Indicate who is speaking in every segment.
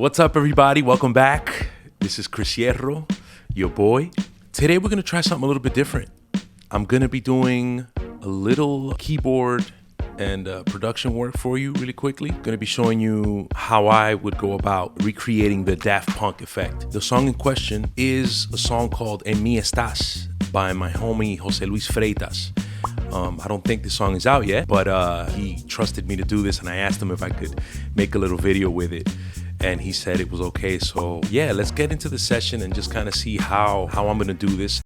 Speaker 1: What's up, everybody? Welcome back. This is Chris Hierro, your boy. Today we're gonna try something a little bit different. I'm gonna be doing a little keyboard and production work for you really quickly. Gonna be showing you how I would go about recreating the Daft Punk effect. The song in question is a song called En Mi Estás by my homie Jose Luis Freitas. I don't think the song is out yet, but he trusted me to do this, and I asked him if I could make a little video with it, and he said it was okay. So yeah, let's get into the session and just kind of see how I'm gonna do this.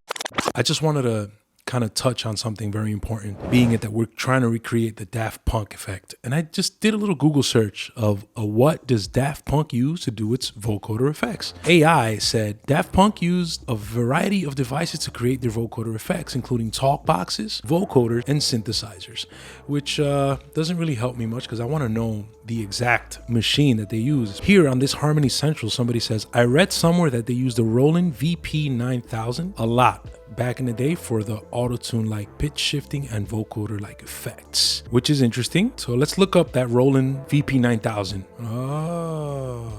Speaker 1: I just wanted to kind of touch on something very important, being it that we're trying to recreate the Daft Punk effect. And I just did a little Google search of what does Daft Punk use to do its vocoder effects. AI said Daft Punk used a variety of devices to create their vocoder effects, including talk boxes, vocoders, and synthesizers, which doesn't really help me much because I want to know the exact machine that they use. Here on this Harmony Central, somebody says, I read somewhere that they used the Roland VP9000 a lot back in the day for the auto-tune like pitch shifting and vocoder like effects, which is interesting. So let's look up that Roland VP9000. Oh,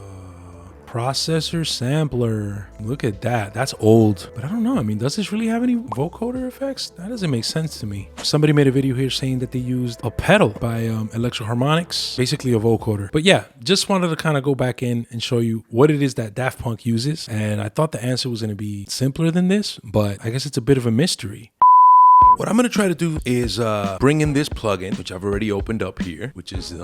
Speaker 1: processor sampler. Look at that. That's old. But I don't know. I mean, does this really have any vocoder effects? That doesn't make sense to me. Somebody made a video here saying that they used a pedal by Electro Harmonics, basically a vocoder. But yeah, just wanted to kind of go back in and show you what it is that Daft Punk uses. And I thought the answer was going to be simpler than this, but I guess it's a bit of a mystery. What I'm going to try to do is bring in this plugin, which I've already opened up here, which is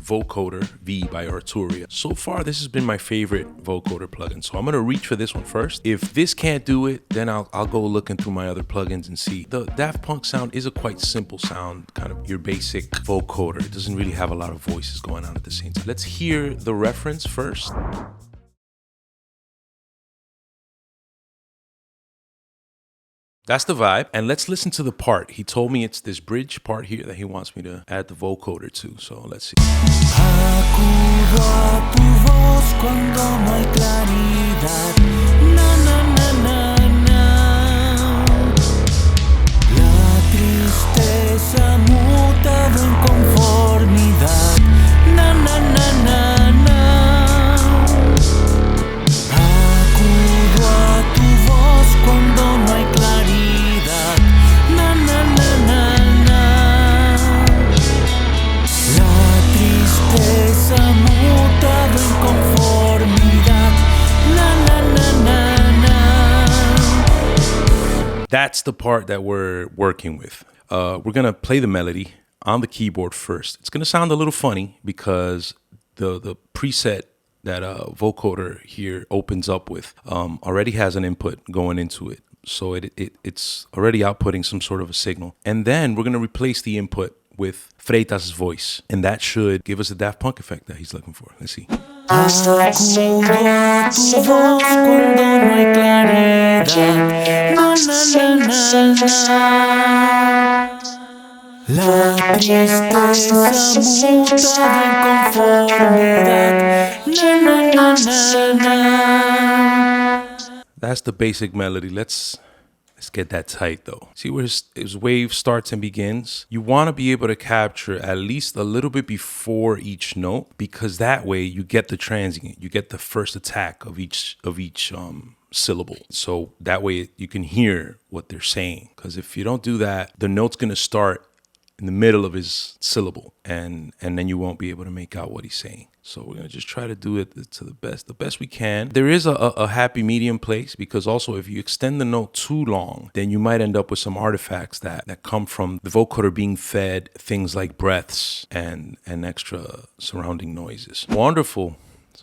Speaker 1: Vocoder V by Arturia. So far, this has been my favorite vocoder plugin, so I'm gonna reach for this one first. If this can't do it, then I'll go looking through my other plugins and see. The Daft Punk sound is a quite simple sound, kind of your basic vocoder. It doesn't really have a lot of voices going on at the same time. Let's hear the reference first. That's the vibe, and let's listen to the part. He told me it's this bridge part here that he wants me to add the vocoder to, so let's see.
Speaker 2: Acudo a tu voz cuando no hay claridad. Na, na, na, na, na. La tristeza mutado en conformidad. Na, na, na, na, na. Acudo a tu voz cuando no hay claridad.
Speaker 1: That's the part that we're working with. We're gonna play the melody on the keyboard first. It's gonna sound a little funny because the preset that vocoder here opens up with already has an input going into it. So it's already outputting some sort of a signal. And then we're gonna replace the input with Freitas' voice, and that should give us the Daft Punk effect that he's looking for. Let's see.
Speaker 2: Acudo a tu voz cuando no hay claridad. Na, na, na, na, na. La tristeza mutada en conformidad. Na, na, na, na, na.
Speaker 1: That's the basic melody. Let's get that tight though. See where his wave starts and begins? You want to be able to capture at least a little bit before each note, because that way you get the transient, you get the first attack of each syllable. So that way you can hear what they're saying. Because if you don't do that, the note's gonna start in the middle of his syllable, and then you won't be able to make out what he's saying. So we're gonna just try to do it to the best we can. There is a happy medium place, because also if you extend the note too long, then you might end up with some artifacts that come from the vocoder being fed things like breaths and extra surrounding noises. Wonderful.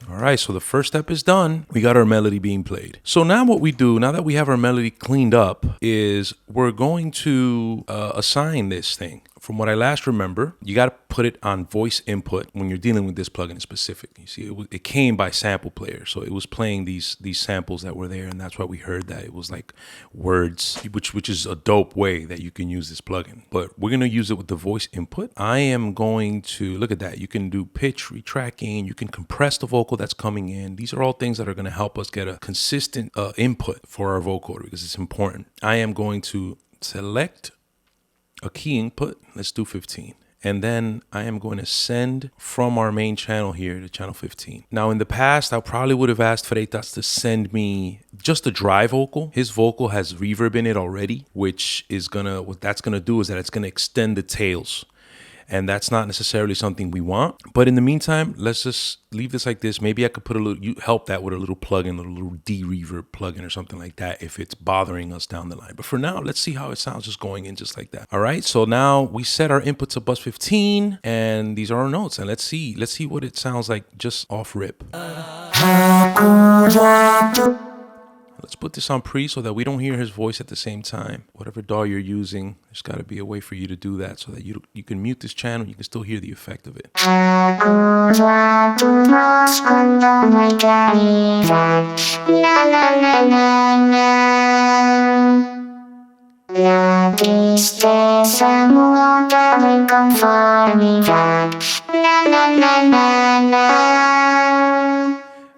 Speaker 1: All right, so the first step is done. We got our melody being played. So now what we do, now that we have our melody cleaned up, is we're going to assign this thing. From what I last remember, you got to put it on voice input when you're dealing with this plugin in specific. You see, it came by sample player, so it was playing these samples that were there, and that's why we heard that it was like words, which is a dope way that you can use this plugin. But we're gonna use it with the voice input. I am going to look at that. You can do pitch retracking. You can compress the vocal that's coming in. These are all things that are gonna help us get a consistent input for our vocoder, because it's important. I am going to select a key input. Let's do 15. And then I am going to send from our main channel here to channel 15. Now, in the past, I probably would have asked Freitas to send me just a dry vocal. His vocal has reverb in it already, which is what that's gonna do is that it's gonna extend the tails. And that's not necessarily something we want. But in the meantime, let's just leave this like this. Maybe I could put help that with a little plugin, a little D-reverb plugin or something like that if it's bothering us down the line. But for now, let's see how it sounds just going in just like that. All right, so now we set our input to bus 15 and these are our notes. And let's see what it sounds like just off rip. Let's put this on pre so that we don't hear his voice at the same time. Whatever DAW you're using, there's got to be a way for you to do that so that you can mute this channel, you can still hear the effect of it.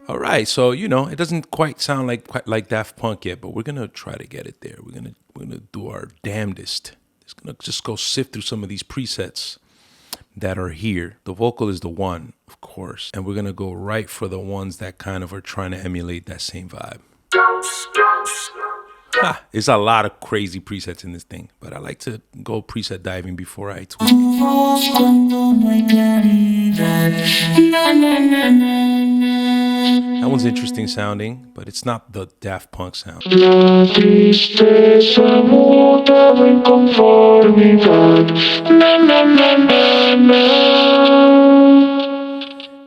Speaker 1: All right, so it doesn't quite sound like Daft Punk yet, but we're gonna try to get it there. We're gonna do our damnedest. It's gonna just go sift through some of these presets that are here. The vocal is the one, of course, and we're gonna go right for the ones that kind of are trying to emulate that same vibe. There's a lot of crazy presets in this thing, but I like to go preset diving before I tweak. That one's interesting sounding, but it's not the Daft Punk sound.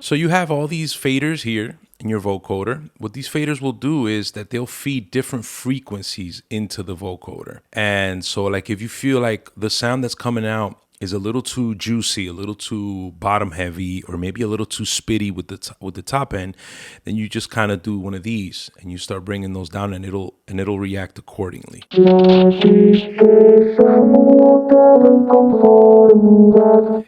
Speaker 1: So you have all these faders here in your vocoder. What these faders will do is that they'll feed different frequencies into the vocoder. And so like if you feel like the sound that's coming out is a little too juicy, a little too bottom heavy, or maybe a little too spitty with the top end, then you just kind of do one of these and you start bringing those down, and it'll react accordingly.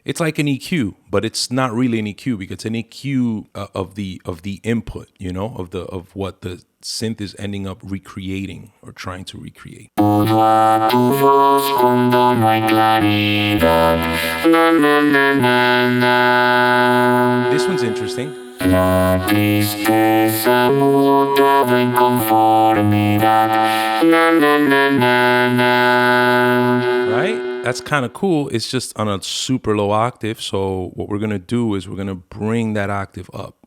Speaker 1: It's like an EQ, but it's not really an EQ because it's an EQ of the input, of what the synth is ending up recreating or trying to recreate. This one's interesting. Right? That's kind of cool. It's just on a super low octave. So what we're going to do is we're going to bring that octave up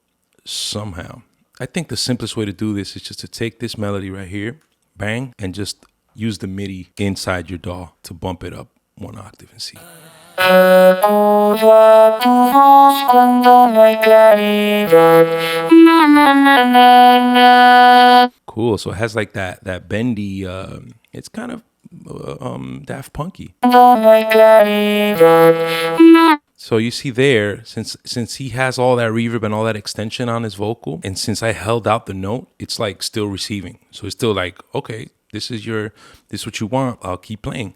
Speaker 1: somehow. I think the simplest way to do this is just to take this melody right here, bang, and just use the MIDI inside your DAW to bump it up one octave and see. Cool. So it has like that bendy, it's kind of Daft Punky. So you see there, since he has all that reverb and all that extension on his vocal, and since I held out the note, it's like still receiving. So it's still like, okay, this is what you want. I'll keep playing.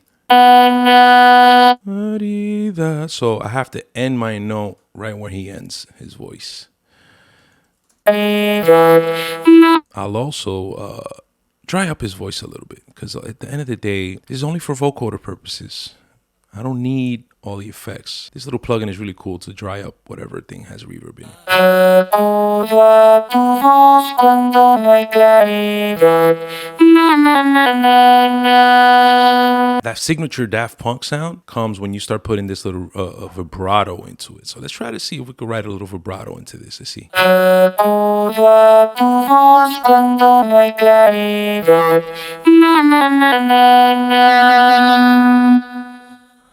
Speaker 1: So I have to end my note right where he ends his voice. I'll also dry up his voice a little bit because at the end of the day, this is only for vocoder purposes. I don't need all the effects. This little plugin is really cool to dry up whatever thing has reverb in it. That signature Daft Punk sound comes when you start putting this little vibrato into it. So let's try to see if we could write a little vibrato into this. Let's see.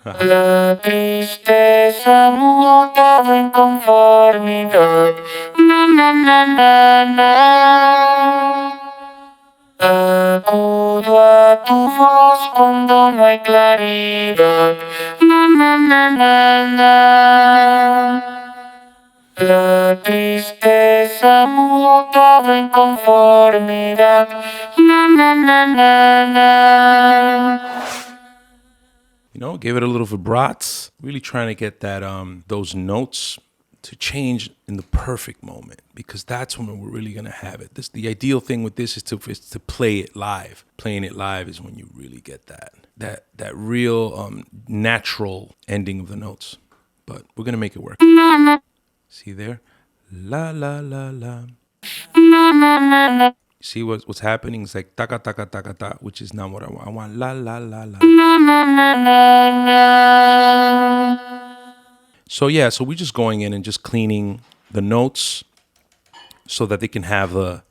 Speaker 1: La tristeza muda de inconformidad. Na, na, na, na, na. Acudo a tu voz cuando no hay claridad. Na, na, na, na, na. La tristeza muda de inconformidad. Na, na, na, na, na. Give it a little vibrato. Really trying to get that those notes to change in the perfect moment, because that's when we're really gonna have it. The ideal thing with this is to play it live. Playing it live is when you really get that real natural ending of the notes. but we're gonna make it work. See there? La la la la. See what's happening? It's like taka taka taka ta, which is not what I want. I want la la la la. So yeah, so we're just going in and just cleaning the notes so that they can have the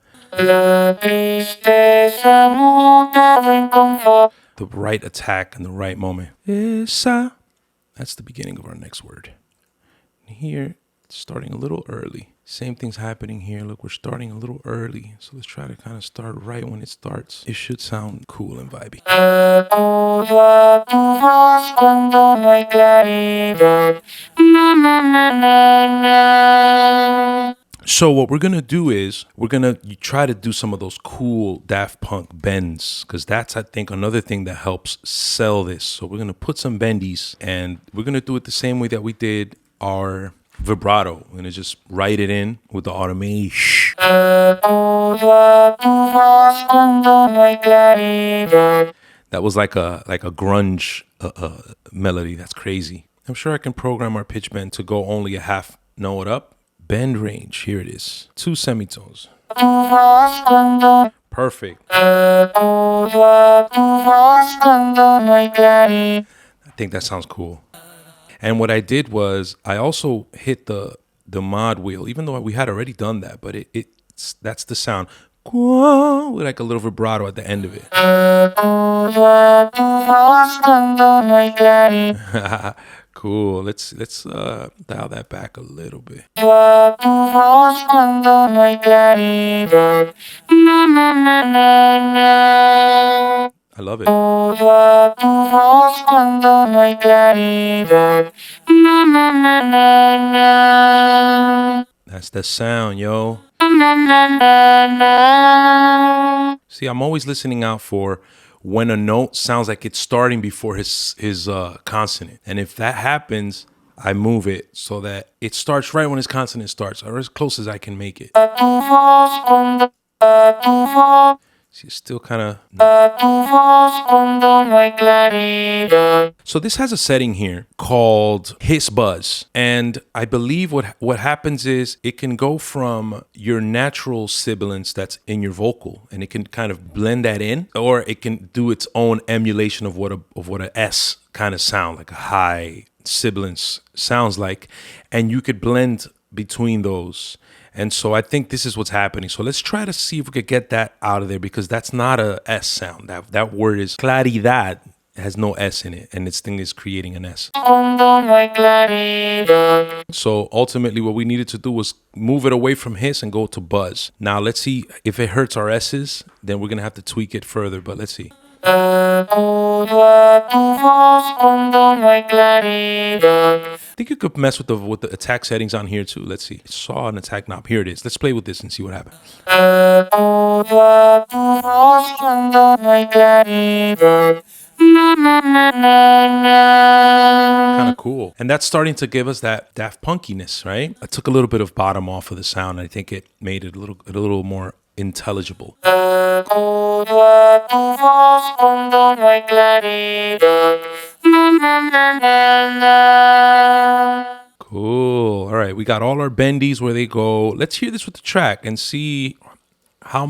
Speaker 1: right attack and the right moment. Esa. That's the beginning of our next word. Here, it's starting a little early. Same thing's happening here. Look, we're starting a little early. So let's try to kind of start right when it starts. It should sound cool and vibey. So what we're going to do is we're going to try to do some of those cool Daft Punk bends, because that's, I think, another thing that helps sell this. So we're going to put some bendies, and we're going to do it the same way that we did our vibrato. We're going to just write it in with the automation. That was like a grunge melody. That's crazy. I'm sure I can program our pitch bend to go only a half note up. Bend range, here it is. 2 semitones. Perfect. I think that sounds cool. And what I did was I also hit the mod wheel, even though we had already done that, but that's the sound. With like a little vibrato at the end of it. Cool. Let's dial that back a little bit. I love it. That's the sound, yo. See, I'm always listening out for when a note sounds like it's starting before his consonant. And if that happens, I move it so that it starts right when his consonant starts, or as close as I can make it. See, it's still kind of... So this has a setting here called hiss buzz. And I believe what happens is it can go from your natural sibilance that's in your vocal, and it can kind of blend that in, or it can do its own emulation of what a S kind of sound, like a high sibilance sounds like. And you could blend between those. And so I think this is what's happening. So let's try to see if we could get that out of there, because that's not a S sound. That word is claridad. It has no S in it, and this thing is creating an S. So ultimately what we needed to do was move it away from hiss and go to buzz. Now let's see if it hurts our S's, then we're going to have to tweak it further, but let's see. I think you could mess with the attack settings on here too. Let's see. I saw an attack knob. Here it is. Let's play with this and see what happens. Kind of cool. And that's starting to give us that Daft Punkiness, right? I took a little bit of bottom off of the sound. I think it made it a little more intelligible. Cool. All right, we got all our bendies where they go. Let's hear this with the track and see how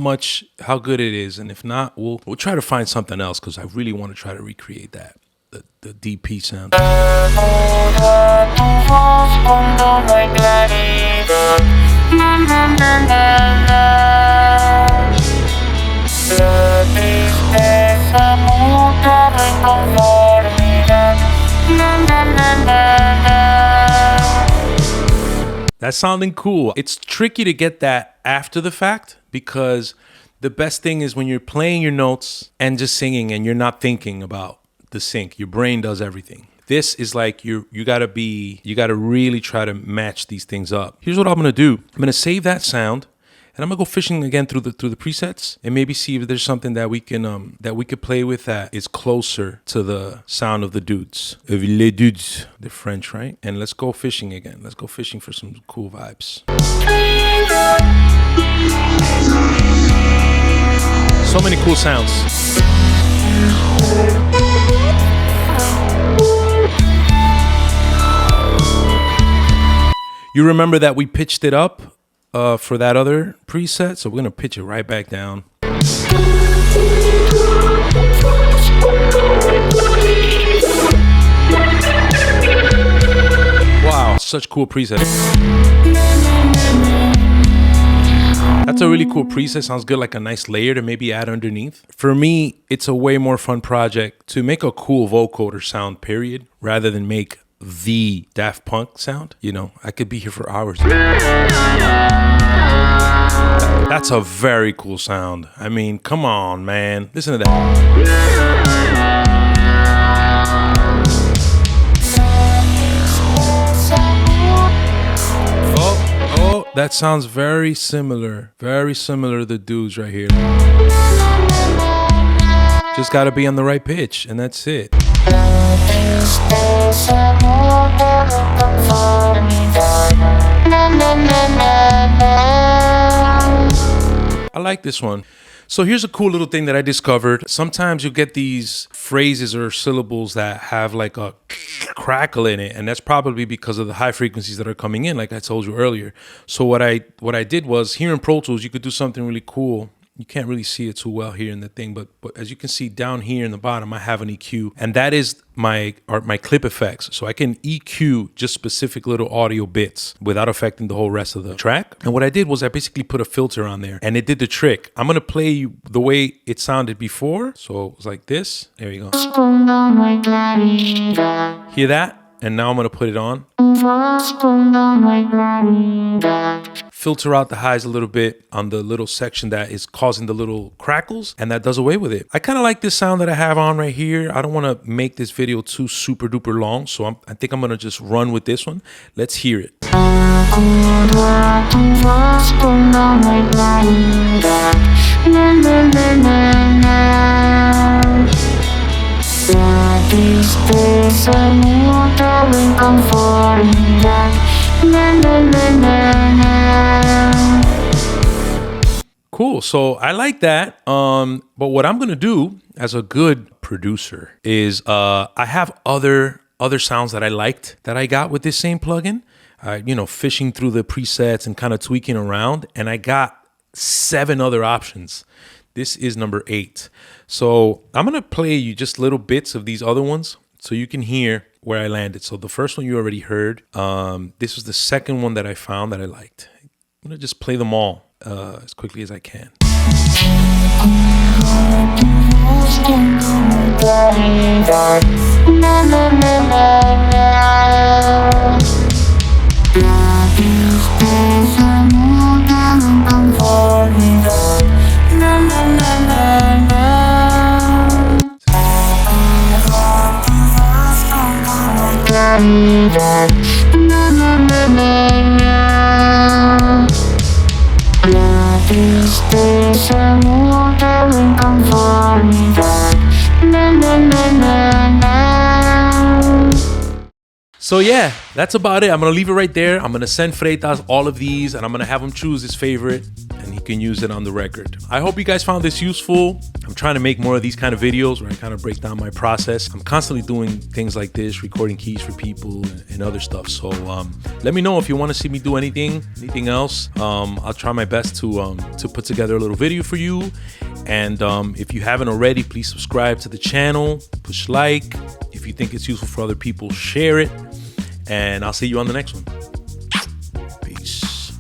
Speaker 1: good it is. And if not, we'll try to find something else, because I really want to try to recreate that, the DP sound. That's sounding cool. It's tricky to get that after the fact, because the best thing is when you're playing your notes and just singing and you're not thinking about the sync. Your brain does everything. This is like you gotta really try to match these things up. Here's what I'm gonna do. I'm gonna save that sound, and I'm gonna go fishing again through the presets and maybe see if there's something that we could play with that is closer to the sound of the dudes. Les dudes. They're French, right? And let's go fishing again. Let's go fishing for some cool vibes. So many cool sounds. You remember that we pitched it up for that other preset, so we're gonna pitch it right back down. Wow, such cool preset. That's a really cool preset. Sounds good, like a nice layer to maybe add underneath. For me, it's a way more fun project to make a cool vocoder sound, period, rather than make the Daft Punk sound. You know, I could be here for hours. That's a very cool sound. I mean, come on, man. Listen to that. Oh, that sounds very similar to the dudes right here. Just gotta be on the right pitch, and that's it. I like this one. So here's a cool little thing that I discovered. Sometimes you get these phrases or syllables that have like a crackle in it, and that's probably because of the high frequencies that are coming in, like I told you earlier. So what I did was, here in Pro Tools, you could do something really cool. You can't really see it too well here in the thing, but as you can see down here in the bottom, I have an EQ, and that is my clip effects. So I can EQ just specific little audio bits without affecting the whole rest of the track. And what I did was I basically put a filter on there, and it did the trick. I'm gonna play you the way it sounded before. So it was like this. There you go. Hear that? And now I'm gonna put it on. Filter out the highs a little bit on the little section that is causing the little crackles, and that does away with it. I kind of like this sound that I have on right here. I don't want to make this video too super duper long, so I think I'm gonna just run with this one. Let's hear it. Cool. So I like that. But what I'm gonna do as a good producer is I have other sounds that I liked that I got with this same plugin. You know, fishing through the presets and kind of tweaking around, and I got 7 other options. This is number 8. So I'm gonna play you just little bits of these other ones so you can hear where I landed. So the first one you already heard. This was the second one that I found that I liked. I'm gonna just play them all as quickly as I can. So yeah, that's about it. I'm gonna leave it right there. I'm gonna send Freitas all of these, and I'm gonna have him choose his favorite, and he can use it on the record. I hope you guys found this useful. I'm trying to make more of these kind of videos where I kind of break down my process. I'm constantly doing things like this, recording keys for people and other stuff. So let me know if you want to see me do anything else. I'll try my best to put together a little video for you. And if you haven't already, please subscribe to the channel, push like. If you think it's useful for other people, share it. And I'll see you on the next one. Peace.